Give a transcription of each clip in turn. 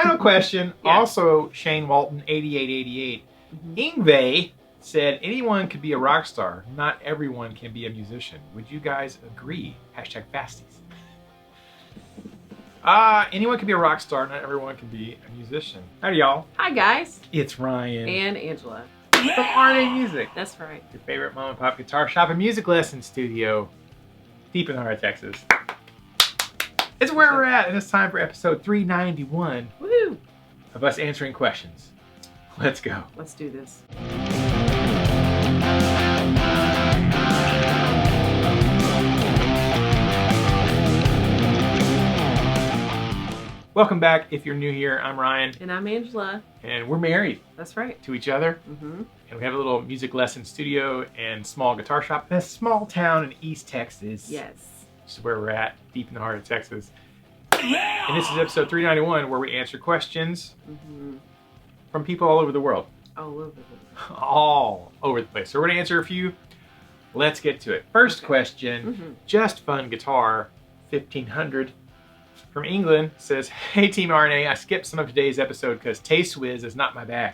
Final question. Yeah. Also, Shane Walton, 8888. Yngwie said anyone could be a rock star. Not everyone can be a musician. Would you guys agree? Hashtag fasties. Anyone can be a rock star. Not everyone can be a musician. Howdy, y'all. Hi, guys. It's Ryan. And Angela. From RNA Music. That's right. Your favorite mom and pop guitar shop and music lesson studio. Deep in the heart of Texas. It's where we're at, and it's time for episode 391 Woohoo! of us answering questions. Let's go. Let's do this. Welcome back. If you're new here, I'm Ryan. And I'm Angela. And we're married That's right. to each other. And we have a little music lesson studio and small guitar shop in a small town in East Texas. Yes. This is where we're at, deep in the heart of Texas. And this is episode 391, where we answer questions from people all over the world. All over the world. All over the place. So we're going to answer a few. Let's get to it. First question, Just Fun Guitar 1500 from England says, "Hey Team RNA, I skipped some of today's episode because T-Swizz is not my bag.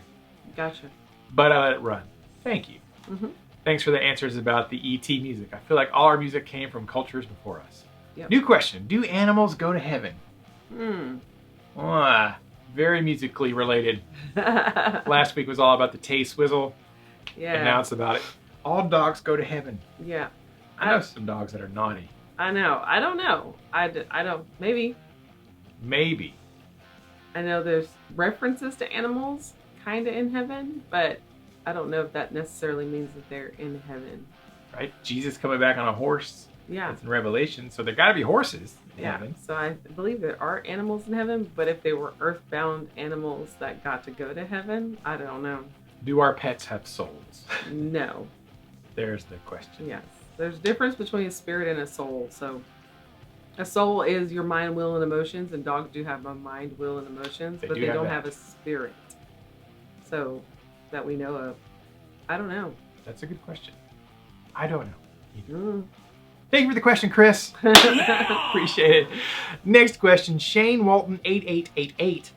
Gotcha. But I let it run. Thank you. Thanks for the answers about the ET music. I feel like all our music came from cultures before us." Yep. New question, do animals go to heaven? Very musically related. Last week was all about the T-Swizzle. Yeah. And now it's about it. All dogs go to heaven. Yeah. I know some dogs that are naughty. I know. I don't know. I don't. Maybe. Maybe. I know there's references to animals kind of in heaven, but I don't know if that necessarily means that they're in heaven. Right? Jesus coming back on a horse. Yeah. It's in Revelation, so there got to be horses in Yeah. heaven. So I believe there are animals in heaven, but if they were earthbound animals that got to go to heaven, I don't know. Do our pets have souls? No. There's the question. Yes. There's a difference between a spirit and a soul. So a soul is your mind, will, and emotions, and dogs do have a mind, will, and emotions, but they don't have a spirit. So that we know of. I don't know. That's a good question. I don't know. Mm. Thank you for the question, Chris. Appreciate it. Next question, Shane Walton 8888,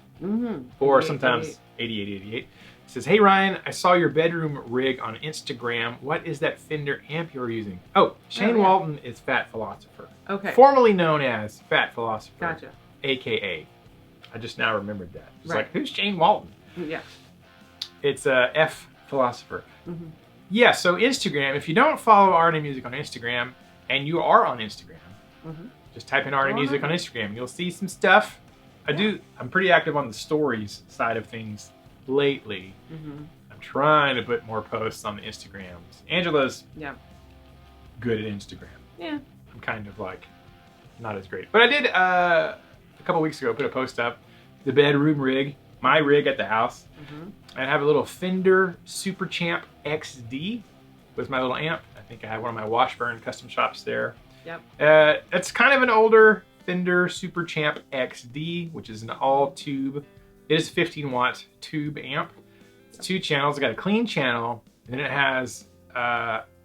or sometimes 8888, says, "Hey Ryan, I saw your bedroom rig on Instagram. What is that Fender amp you're using?" Oh, Shane Walton is Fat Philosopher. Okay. Formerly known as Fat Philosopher. Gotcha. AKA. I just now remembered that. It's Right. like, who's Shane Walton? Yeah. It's F Philosopher. Yeah, so Instagram, if you don't follow RNA Music on Instagram, and you are on Instagram, just type in RNA Music on Instagram. You'll see some stuff. I'm pretty active on the stories side of things lately. I'm trying to put more posts on the Instagrams. Angela's good at Instagram. Yeah. I'm kind of like not as great. But I did a couple weeks ago put a post up, the bedroom rig, my rig at the house. I have a little Fender Super Champ XD with my little amp. I think I had one of my Washburn custom shops there. Yep. It's kind of an older Fender Super Champ XD, which is an all tube. It is a 15-watt tube amp. It's 2 channels. It's got a clean channel, and then it has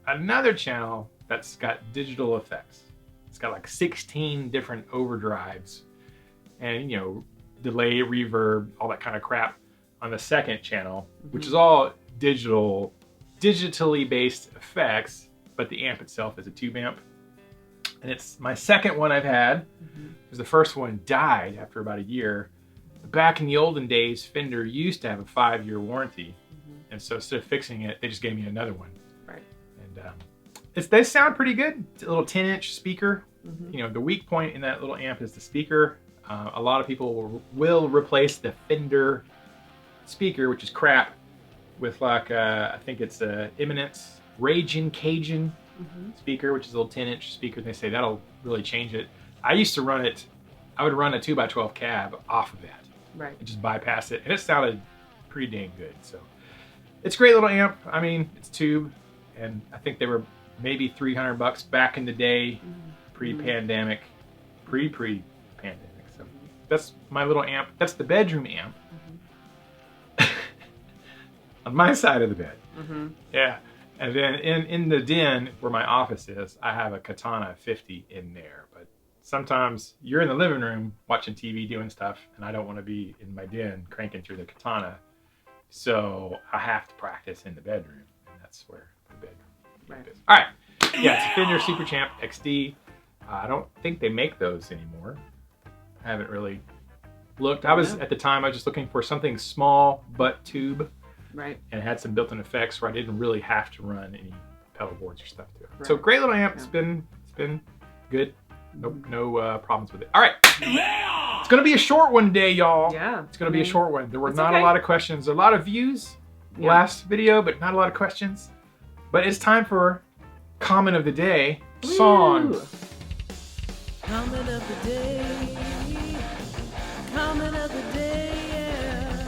another channel that's got digital effects. It's got like 16 different overdrives and, you know, delay, reverb, all that kind of crap on the second channel, which is all digitally based effects, but the amp itself is a tube amp. And it's my second one I've had, because the first one died after about a year. Back in the olden days, Fender used to have a 5-year warranty. And so instead of fixing it, they just gave me another one. Right. And they sound pretty good. It's a little 10-inch speaker. You know, the weak point in that little amp is the speaker. A lot of people will replace the Fender speaker, which is crap, with like, I think it's a Eminence Ragin' Cajun speaker, which is a little 10-inch speaker. They say that'll really change it. I used to run it, I would run a 2x12 cab off of that. Right. And just bypass it, and it sounded pretty dang good. So it's a great little amp. I mean, it's tube, and I think they were maybe $300 back in the day, pre-pandemic, pre-pandemic. So that's my little amp. That's the bedroom amp. On my side of the bed. Yeah. And then in the den where my office is, I have a Katana 50 in there, but sometimes you're in the living room watching TV doing stuff, and I don't want to be in my den cranking through the katana. So I have to practice in the bedroom, and that's where the bedroom is. All right. Yeah, it's a Fender Super Champ XD. I don't think they make those anymore. I haven't really looked. At the time, I was just looking for something small but tube. Right. And it had some built-in effects where I didn't really have to run any pedal boards or stuff to it. Right. So great little amp. Yeah. It's been good. No problems with it. All right. Yeah! It's going to be a short one today, y'all. Yeah. It's going to be a short one. There were not a lot of questions. A lot of views last video, but not a lot of questions. But it's time for comment of the day. Song. Woo! Comment of the day. Comment of the day. Yeah.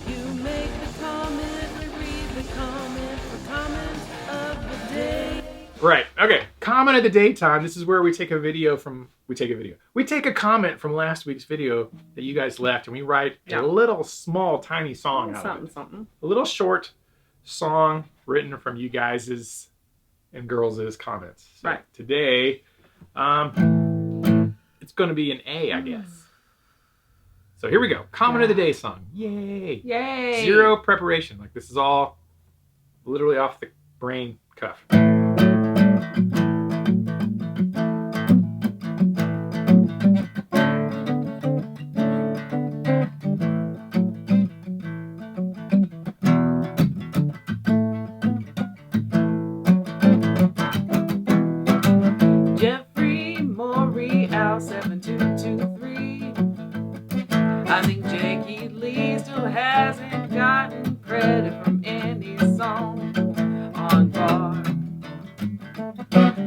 You make the comment, we read the comment, for comment of the day. Right. Okay. Comment of the day time. This is where we take a comment from last week's video that you guys left, and we write a little small, tiny song out of it. Something. A little short song written from you guys' and girls' comments. So right. Today, it's going to be an A, I guess. So here we go. Comment of the day song. Yay. Yay. Zero preparation. Like, this is all literally off the brain cuff. Jeffrey Morial 7223. I think Jakey Lee still hasn't gotten credit from any song on bar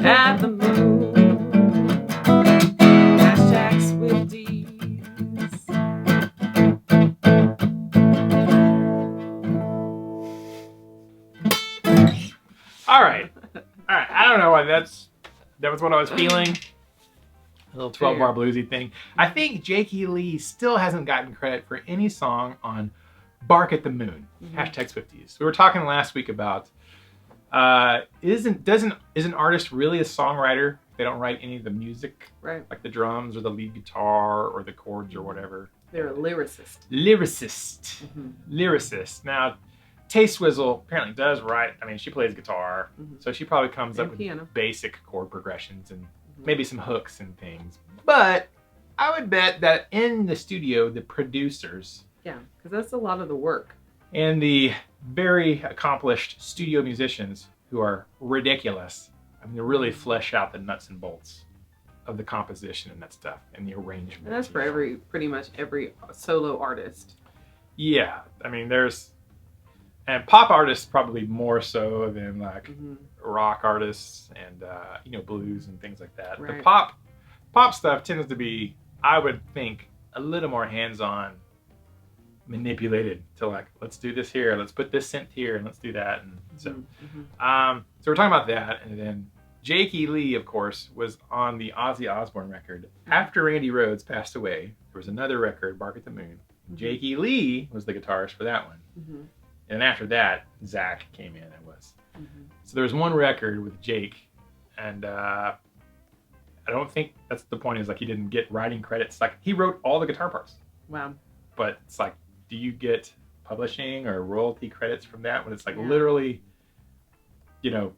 at the moon. Hashtag Swifties. All right. I don't know why that was what I was feeling. A little 12-bar bluesy thing. I think Jakey Lee still hasn't gotten credit for any song on Bark at the Moon. Hashtag Swifties. We were talking last week about is an artist really a songwriter? They don't write any of the music, right? Like the drums or the lead guitar or the chords or whatever. They're a lyricist. Lyricist. Now, Tay Swizzle apparently does write. I mean, she plays guitar, so she probably comes up with basic chord progressions and maybe some hooks and things. But I would bet that in the studio, the producers... Yeah, because that's a lot of the work. And the very accomplished studio musicians who are ridiculous. I mean, they really flesh out the nuts and bolts of the composition and that stuff and the arrangement. And that's for pretty much every solo artist. Yeah, I mean, and pop artists probably more so than like rock artists and blues and things like that. Right. The pop stuff tends to be, I would think, a little more hands-on, manipulated to like, let's do this here, let's put this synth here, and let's do that. And so we're talking about that. And then Jakey Lee, of course, was on the Ozzy Osbourne record. After Randy Rhoads passed away, there was another record, Bark at the Moon. Jakey Lee was the guitarist for that one. And after that, Zach came in and was. So there was one record with Jake, and I don't think that's the point, is like he didn't get writing credits. Like, he wrote all the guitar parts. Wow. But it's like, do you get publishing or royalty credits from that when it's like literally,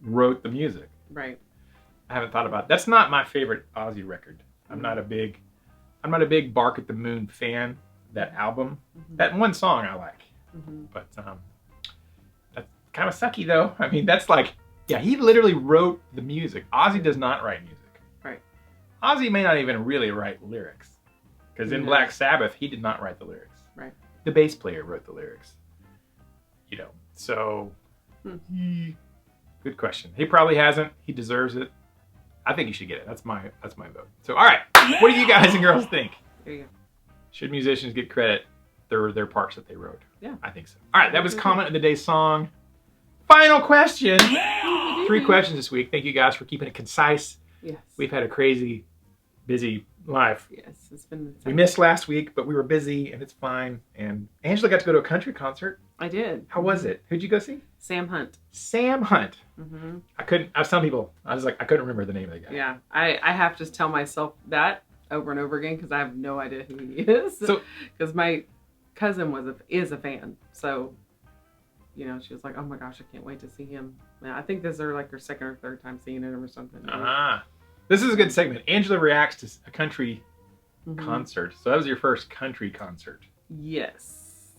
wrote the music? Right. I haven't thought about it. That's not my favorite Ozzy record. I'm not a big Bark at the Moon fan. That album, that one song I like, but that's kind of sucky though. I mean, that's like, he literally wrote the music. Ozzy does not write music. Right. Ozzy may not even really write lyrics, because in Black Sabbath he did not write the lyrics. Right. The bass player wrote the lyrics. So good question. He probably hasn't. He deserves it. I think he should get it. That's my vote. So all right, what do you guys and girls think? There you go. Should musicians get credit for their parts that they wrote? Yeah. I think so. All right, that was comment of the day song. Final question. 3 questions this week. Thank you guys for keeping it concise. Yes. We've had a crazy, busy life. Yes, it's been... We missed last week, but we were busy, and it's fine. And Angela got to go to a country concert. I did. How was it? Who'd you go see? Sam Hunt. Sam Hunt. I was telling people, I was like, I couldn't remember the name of the guy. Yeah, I have to tell myself that over and over again because I have no idea who he is. Because my cousin is a fan, so you know, she was like, "Oh my gosh, I can't wait to see him." And I think this is like her second or third time seeing him or something. This is a good segment. Angela reacts to a country concert. So that was your first country concert. Yes,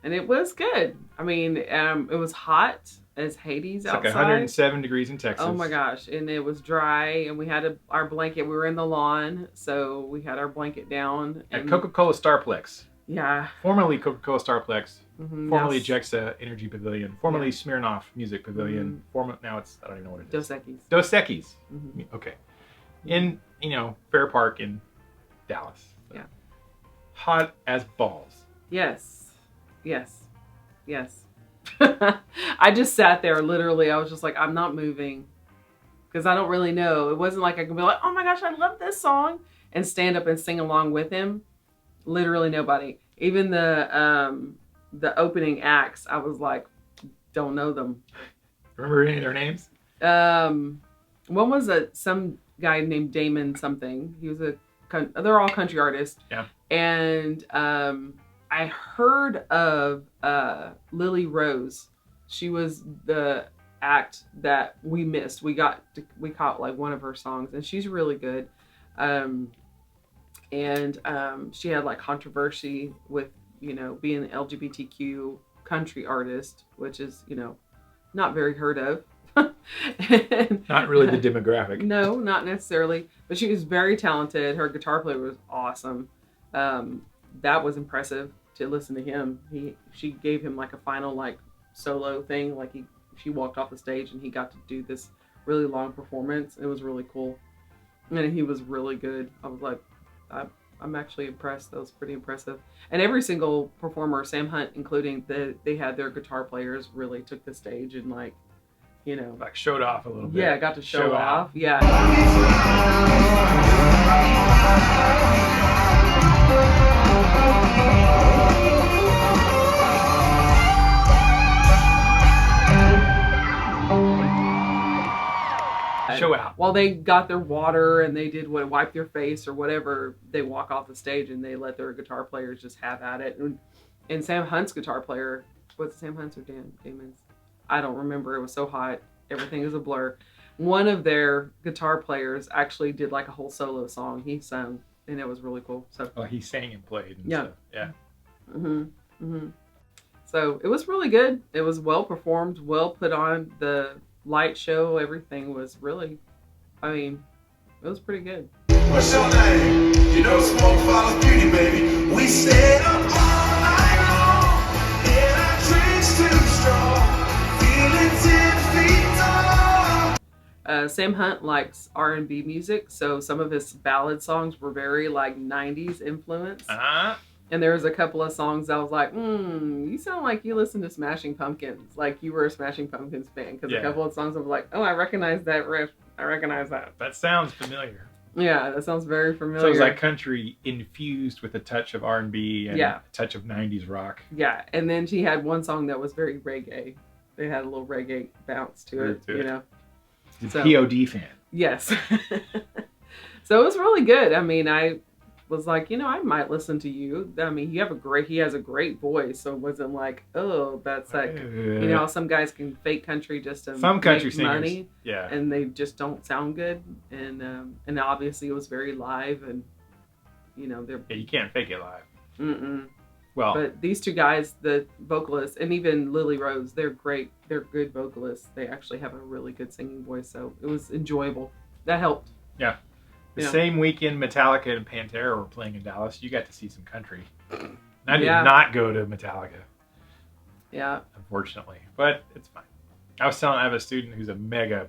and it was good. I mean, it was hot as Hades outside. Like 107 degrees in Texas. Oh my gosh, and it was dry, and we had our blanket. We were in the lawn, so we had our blanket down. At Coca-Cola Starplex. Yeah. Formerly Coca-Cola Starplex. Formerly JEXA Energy Pavilion. Formerly Smirnoff Music Pavilion. Now it's, I don't even know what it is. Dos Equis. Okay. In, you know, Fair Park in Dallas. So. Yeah. Hot as balls. Yes. I just sat there literally. I was just like, I'm not moving. Because I don't really know. It wasn't like I could be like, oh my gosh, I love this song. And stand up and sing along with him. Literally nobody. Even the opening acts, I was like, don't know them. Remember any of their names? One was some guy named Damon something. He was they're all country artists. Yeah. And I heard of Lily Rose. She was the act that we missed. We caught like one of her songs, and she's really good. And she had like controversy with, you know, being an LGBTQ country artist, which is, you know, not very heard of. Not really the demographic. No, not necessarily. But she was very talented. Her guitar player was awesome. That was impressive to listen to him. She gave him like a final like solo thing. Like she walked off the stage and he got to do this really long performance. It was really cool. And he was really good. I was like, I'm actually impressed. That was pretty impressive. And every single performer, Sam Hunt including, they had their guitar players really took the stage and like, you know, like showed off a little bit. Yeah, got to show off. Yeah. Show out. While they got their water and they did wipe their face or whatever, they walk off the stage and they let their guitar players just have at it. And Sam Hunt's guitar player, was it Sam Hunt's or Damon's? I don't remember. It was so hot. Everything is a blur. One of their guitar players actually did like a whole solo song. He sung, and it was really cool. So he sang and played. And yeah. Stuff. Yeah. So it was really good. It was well performed, well put on. The light show, everything was really, I mean, it was pretty good. What's your name? You know smoke follows beauty, baby. We stayed up all night long, and our drinks too strong, feeling 10 feet tall. Sam Hunt likes R&B music, so some of his ballad songs were very like 90s influence. And there was a couple of songs I was like, you sound like you listen to Smashing Pumpkins. Like you were a Smashing Pumpkins fan. Because a couple of songs I was like, oh, I recognize that riff. I recognize that. That sounds familiar. Yeah, that sounds very familiar. Sounds like country infused with a touch of R&B and a touch of 90s rock. Yeah, and then she had one song that was very reggae. They had a little reggae bounce to it, you know. He's a POD fan. Yes. So it was really good. I mean, I was like, you know, I might listen to you. I mean, he has a great voice, so it wasn't like, oh, that's like, you know, some guys can fake country just to some country make money, singers, yeah, and they just don't sound good. And obviously it was very live, and you know, you can't fake it live. Well, but these two guys, the vocalists, and even Lily Rose, they're great. They're good vocalists. They actually have a really good singing voice, so it was enjoyable. That helped. Yeah. The same weekend Metallica and Pantera were playing in Dallas, you got to see some country. And I did not go to Metallica. Yeah. Unfortunately. But it's fine. I have a student who's a mega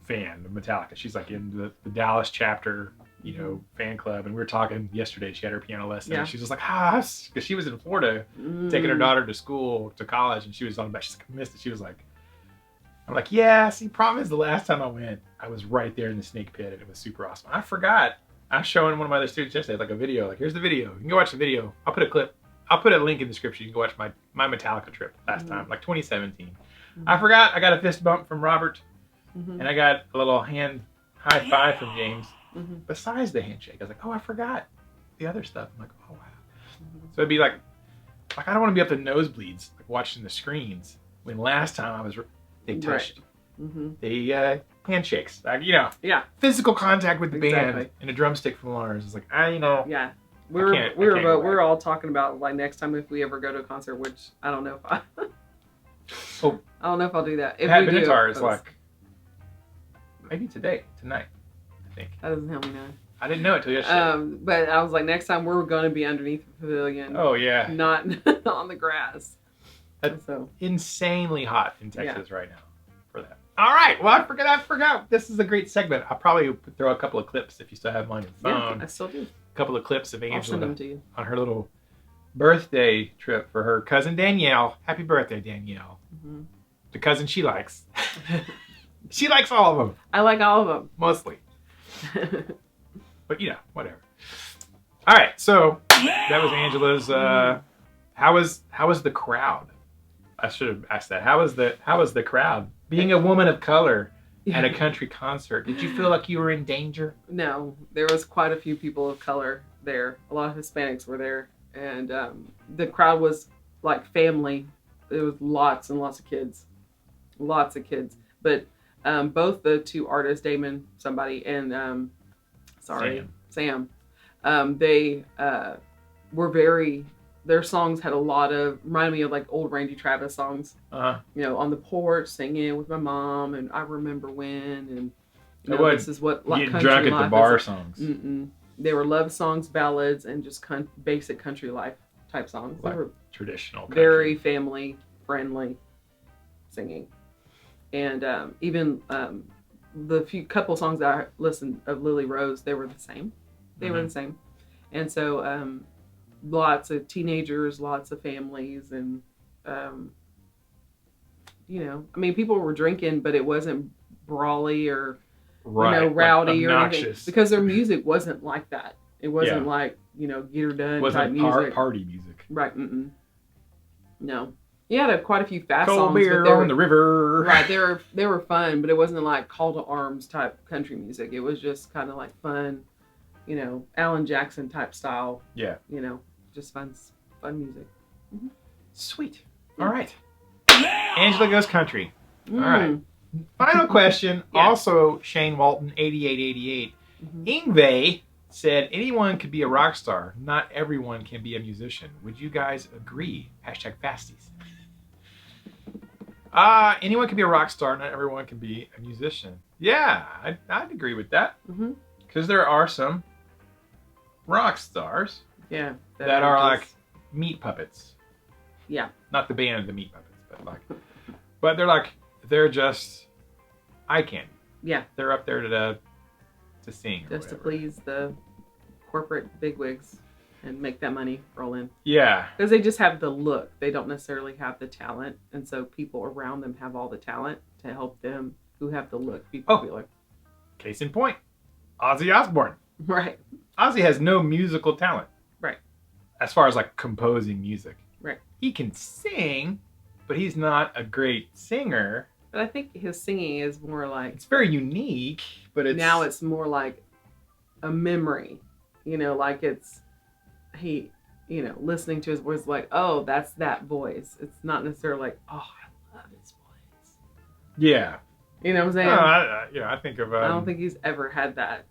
fan of Metallica. She's like in the Dallas chapter, you know, fan club. And we were talking yesterday. She had her piano lesson. And she was just like, because she was in Florida taking her daughter to college. And she was on the back. She's like, I missed it. She was like, I'm like, yeah, see, problem is the last time I went, I was right there in the snake pit and it was super awesome. I forgot. I was showing one of my other students yesterday, like a video, like here's the video. You can go watch the video. I'll put a clip. I'll put a link in the description. You can go watch my Metallica trip last time, like 2017. I forgot. I got a fist bump from Robert and I got a little hand high five from James. besides the handshake. I was like, oh, I forgot the other stuff. I'm like, oh wow. So it'd be like I don't want to be up to nosebleeds like watching the screens when last time they touched the handshakes, like, physical contact with the band and a drumstick from Lars. It's like yeah. We're all talking about like next time if we ever go to a concert, which I don't know if I I don't know if I'll do that. If Pat we Benatar is like maybe tonight, I think. That doesn't help me know. I didn't know it till yesterday. But I was like, next time we're going to be underneath the pavilion. Oh yeah. Not on the grass. It's insanely hot in Texas right now for that. All right. Well, I forgot. This is a great segment. I'll probably throw a couple of clips if you still have mine on your phone. Yeah, I still do. A couple of clips of Angela I'll send them to you. On her little birthday trip for her cousin Danielle. Happy birthday, Danielle. The cousin she likes. She likes all of them. I like all of them. Mostly. But whatever. All right, so that was Angela's. How was the crowd? I should have asked that. How was the crowd? Being a woman of color at a country concert, did you feel like you were in danger? No, there was quite a few people of color there. A lot of Hispanics were there, and the crowd was like family. There was lots and lots of kids, But both the two artists, Damon, and Sam, they were very. Their songs had a lot of reminded me of like old Randy Travis songs. On the porch singing with my mom, and I remember when, and this is what like getting drunk at the bar songs. They were love songs, ballads, and just basic country life type songs. Like they were traditional, very family friendly singing, and even the couple songs that I listened of Lily Rose, they were the same. They were the same, and so lots of teenagers, lots of families, and people were drinking, but it wasn't brawly or rowdy or anything, because their music wasn't like that. It wasn't like get her done type music. Party music, right? No. He had quite a few fast songs. Cold beer on the river. Right, they were fun, but it wasn't like call to arms type country music. It was just kind of like fun, Alan Jackson type style. Yeah. Just fun music. Sweet. All right. Angela goes country. All right. Final question. Also, Shane Walton, 8888. Yngwie said anyone could be a rock star. Not everyone can be a musician. Would you guys agree? #fasties. Anyone can be a rock star. Not everyone can be a musician. Yeah, I'd agree with that. Because there are some rock stars. Yeah. That are like meat puppets. Yeah. Not the band of the meat puppets, but they're just eye candy. Yeah. They're up there to sing. Just to please the corporate bigwigs and make that money roll in. Yeah. Because they just have the look. They don't necessarily have the talent. And so people around them have all the talent to help them who have the look be popular. Case in point, Ozzy Osbourne. Right. Ozzy has no musical talent. Right. As far as like composing music. Right. He can sing, but he's not a great singer. But I think his singing is more like... It's very unique, but now it's more like a memory. Like it's... listening to his voice like, oh, that's that voice. It's not necessarily like, oh, I love his voice. Yeah. You know what I'm saying? I think of... I don't think he's ever had that.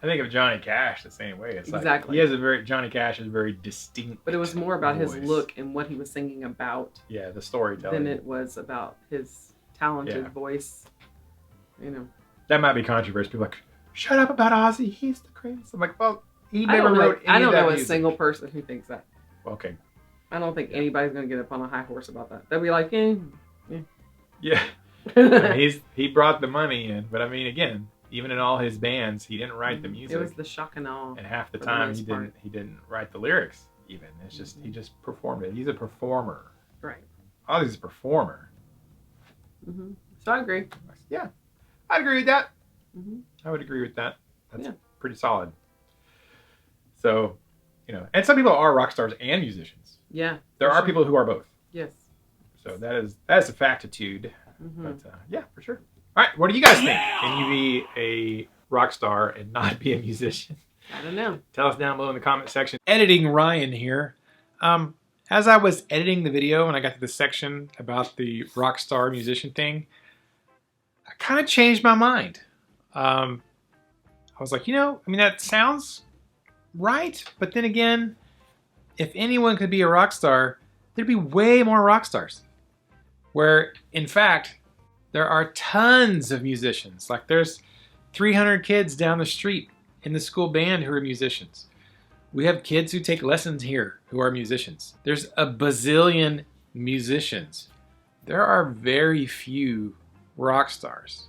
I think of Johnny Cash the same way. It's exactly. Like Johnny Cash is very distinct. But it was more about voice. His look and what he was singing about. Yeah, the storytelling. Than it was about his talented voice. That might be controversial. People are like, shut up about Ozzy. He's the greatest. I'm like, well, he never wrote any I don't of that know music. A single person who thinks that. Okay. I don't think anybody's going to get up on a high horse about that. They'll be like, Yeah. I mean, he brought the money in, but I mean, again, even in all his bands, he didn't write the music. It was the shock and awe. And half the time, he didn't write the lyrics. Even it's just he just performed it. He's a performer. Right. Ozzy's a performer. So I agree. Yeah, I'd agree with that. I would agree with that. That's pretty solid. So, and some people are rock stars and musicians. Yeah. There are people who are both. Yes. So that is a factitude. But yeah, for sure. All right, what do you guys think? Can you be a rock star and not be a musician? I don't know. Tell us down below in the comment section. Editing Ryan here. As I was editing the video and I got to the section about the rock star musician thing, I kind of changed my mind. I was like, that sounds right. But then again, if anyone could be a rock star, there'd be way more rock stars. Where, in fact, there are tons of musicians. Like there's 300 kids down the street in the school band who are musicians. We have kids who take lessons here who are musicians. There's a bazillion musicians. There are very few rock stars.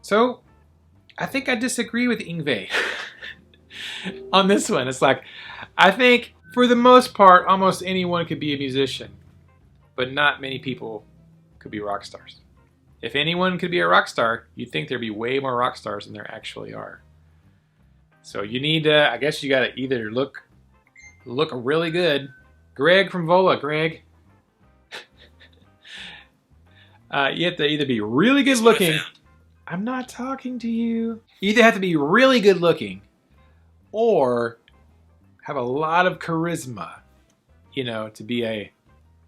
So I think I disagree with Yngwie on this one. It's like, I think for the most part, almost anyone could be a musician, but not many people could be rock stars. If anyone could be a rock star, you'd think there'd be way more rock stars than there actually are. So you need to, I guess you gotta either look really good. Greg from Vola, Greg. You have to either be really good looking. I'm not talking to you. You either have to be really good looking or have a lot of charisma, to be a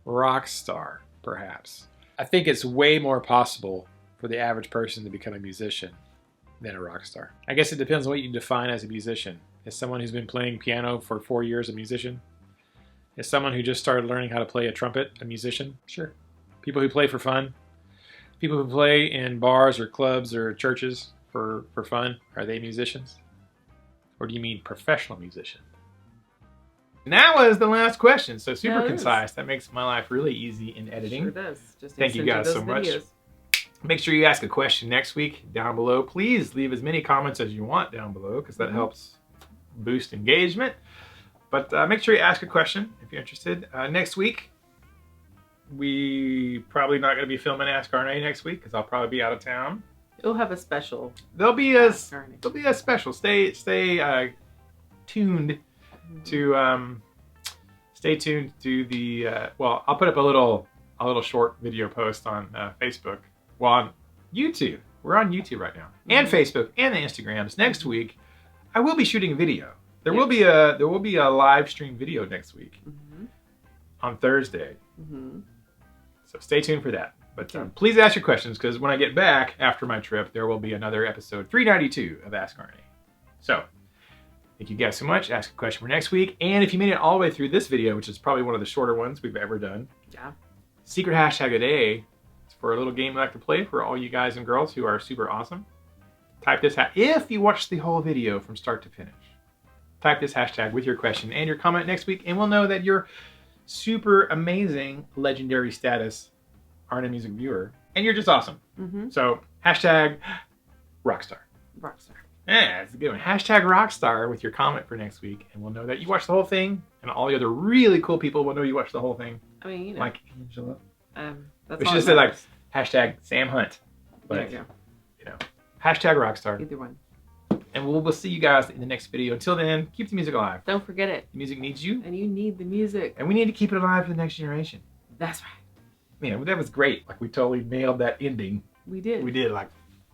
rock star, perhaps. I think it's way more possible for the average person to become a musician than a rock star. I guess it depends on what you define as a musician. Is someone who's been playing piano for 4 years a musician? Is someone who just started learning how to play a trumpet a musician? Sure. People who play for fun? People who play in bars or clubs or churches for fun, are they musicians? Or do you mean professional musician? And that was the last question, so super concise. That makes my life really easy in editing. Sure does. Just thank you guys so much. Make sure you ask a question next week down below. Please leave as many comments as you want down below because that helps boost engagement. But make sure you ask a question if you're interested. Next week, we probably not going to be filming Ask RNA next week because I'll probably be out of town. You'll have a special. There'll be a special. Stay tuned to the. Well, I'll put up a little short video post on Facebook. Well, on YouTube. We're on YouTube right now, and Facebook, and the Instagrams. Next week, I will be shooting a video. There will be a live stream video next week on Thursday. So stay tuned for that. But please ask your questions because when I get back after my trip, there will be another episode 392 of Ask RNA. So thank you guys so much. Ask a question for next week, and if you made it all the way through this video, which is probably one of the shorter ones we've ever done, secret hashtag of the day. For a little game we like to play for all you guys and girls who are super awesome. Type this if you watch the whole video from start to finish. Type this hashtag with your question and your comment next week, and we'll know that you're super amazing, legendary status RNA music viewer, and you're just awesome. So hashtag rockstar. Rockstar. Yeah, that's a good one. Hashtag rockstar with your comment for next week, and we'll know that you watched the whole thing, and all the other really cool people will know you watched the whole thing. I mean, like Angela. That's we should have said like hashtag Sam Hunt. But, hashtag rockstar. Either one. And we'll see you guys in the next video. Until then, keep the music alive. Don't forget it. The music needs you. And you need the music. And we need to keep it alive for the next generation. That's right. Man, that was great. Like we totally nailed that ending. We did. We did. Like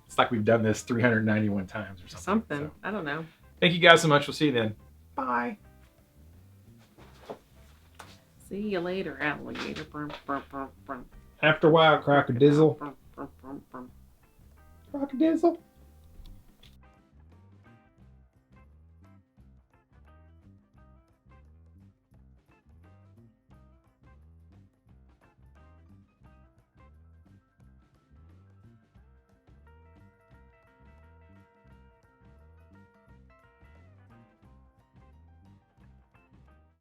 it's like we've done this 391 times or something. So, I don't know. Thank you guys so much. We'll see you then. Bye. See you later, alligator. After a while, crocodizzle. Crocodizzle.